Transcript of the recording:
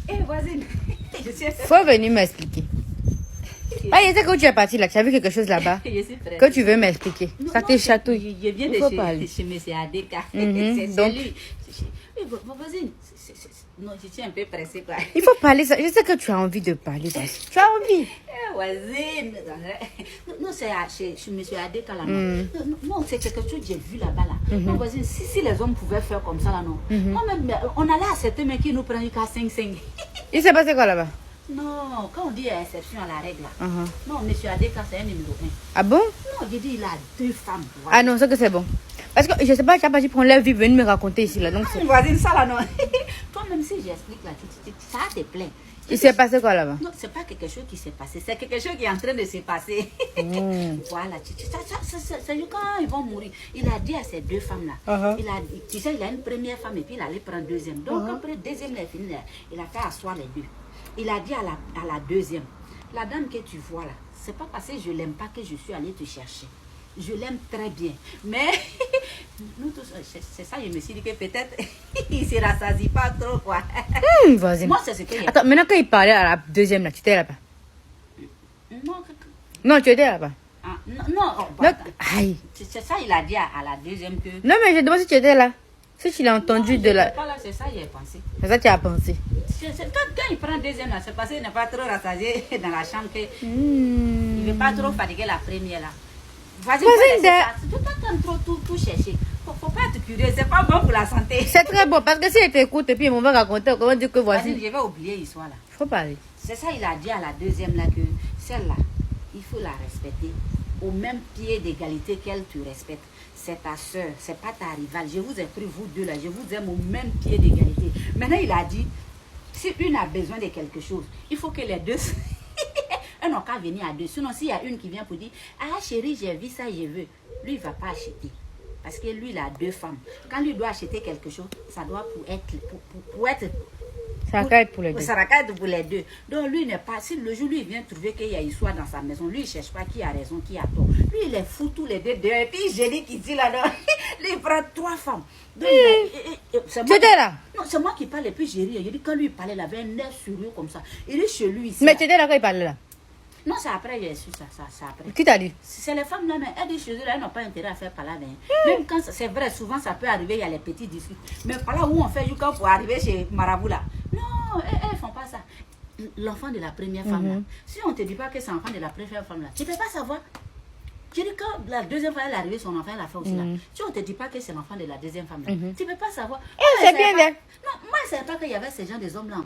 Eh, voisine, Faut venir m'expliquer. Ah, il était que tu es parti là, tu as vu quelque chose là-bas que tu veux m'expliquer. Ça te chatouille. Je viens de chez M. Adeka. Donc, lui. Oui, voisine, non, je suis un peu pressée quoi. Il faut parler ça. Je sais que tu as envie de parler. Tu as envie. Eh, voisine. Non, c'est chez M. Adeka là. Non, c'est quelque chose que j'ai vu là-bas là. Non, voisine, si les hommes pouvaient faire comme ça là, non. Moi-même, on allait accepter mais qui nous prend jusqu'à 5-5. Il s'est passé quoi là-bas? Non, quand on dit exception à la règle là. Non, M. Adeka, c'est un numéro 1. Ah bon? Non, j'ai dit il a 2 femmes. Ah non, c'est que c'est bon. Parce que je sais pas, tu as pas dit prendre leur vie, venir me raconter ici là. Donc c'est. Voisine, ça là non. Toi-même, si j'explique là, ça te plaît. Il s'est passé quoi là-bas? Non, c'est pas quelque chose qui s'est passé, c'est quelque chose qui est en train de se passer. Voilà, c'est quand ils vont mourir. Il a dit à ces 2 femmes là, tu sais, il a une première femme et puis il allait prendre deuxième. Donc après deuxième, il a fini, il a fait asseoir les 2. Il a dit à la deuxième, la dame que tu vois là, c'est pas parce que je l'aime pas que je suis allée te chercher. Je l'aime très bien. Mais, nous tous, c'est ça, je me suis dit que peut-être, il ne se rassasie pas trop, quoi. Voisine. Moi, c'est ce que... Attends, maintenant quand il parlait à la deuxième là, tu étais là-bas? Non, tu étais là-bas. Ah, non, aïe. C'est ça, il a dit à la deuxième que... Non, mais je demande si tu étais là. Si tu l'as entendu de la... Pas là, c'est ça, j'ai pensé. C'est ça que tu as pensé. Quand il prend deuxième là, c'est parce qu'il n'est pas trop rassasié dans la chambre que... Il ne veut pas trop fatiguer la première là. Vas-y, tu t'attends trop tout chercher. Faut pas être curieux, c'est pas bon pour la santé. C'est très bon, parce que si elle t'écoute et puis on va raconter, comment dire que voici. Je vais oublier l'histoire là. Faut parler. C'est ça, il a dit à la deuxième là que celle-là, il faut la respecter au même pied d'égalité qu'elle te respecte. C'est ta soeur, c'est pas ta rivale. Je vous ai pris vous deux là, je vous aime au même pied d'égalité. Maintenant, il a dit, si une a besoin de quelque chose, il faut que les deux... Elles n'ont qu'à venir à 2. Sinon, s'il y a une qui vient pour dire, ah chérie, j'ai vu ça, je veux. Lui, il ne va pas acheter. Parce que lui, il a 2 femmes. Quand lui doit acheter quelque chose, ça doit pour être... Ça va être pour les 2. Ça va être pour les 2. Donc, lui n'est pas... Si le jour, lui, il vient trouver qu'il y a histoire dans sa maison, lui, il ne cherche pas qui a raison, qui a tort. Lui, il est fou tous les 2. Et puis, j'ai dit qu'il dit là-dedans. Lui, il prend 3 femmes. C'était là? Non, c'est moi qui parle et puis j'ai ri. Il dit quand lui il parlait, il avait un air sérieux comme ça. Il est chez lui ici. Mais tu étais là quand il parlait là? Non, c'est après, j'ai su ça, c'est après. Qui t'a dit? C'est les femmes là, mais elles disent chez eux, elles n'ont pas intérêt à faire par là. Même quand c'est vrai, souvent ça peut arriver, il y a les petits disputes. Mais par là où on fait jusqu'à pour arriver chez Marabout là. Non, elles ne font pas ça. L'enfant de la première femme là, si on ne te dit pas que c'est l'enfant de la première femme là, tu ne peux pas savoir. Je dis quand la deuxième fois elle est arrivée, son enfant elle a fait aussi là. Si on ne te dit pas que c'est l'enfant de la deuxième femme là, tu ne peux pas savoir. C'est bien là. Non, moi je ne savais pas qu'il y avait ces gens des hommes là.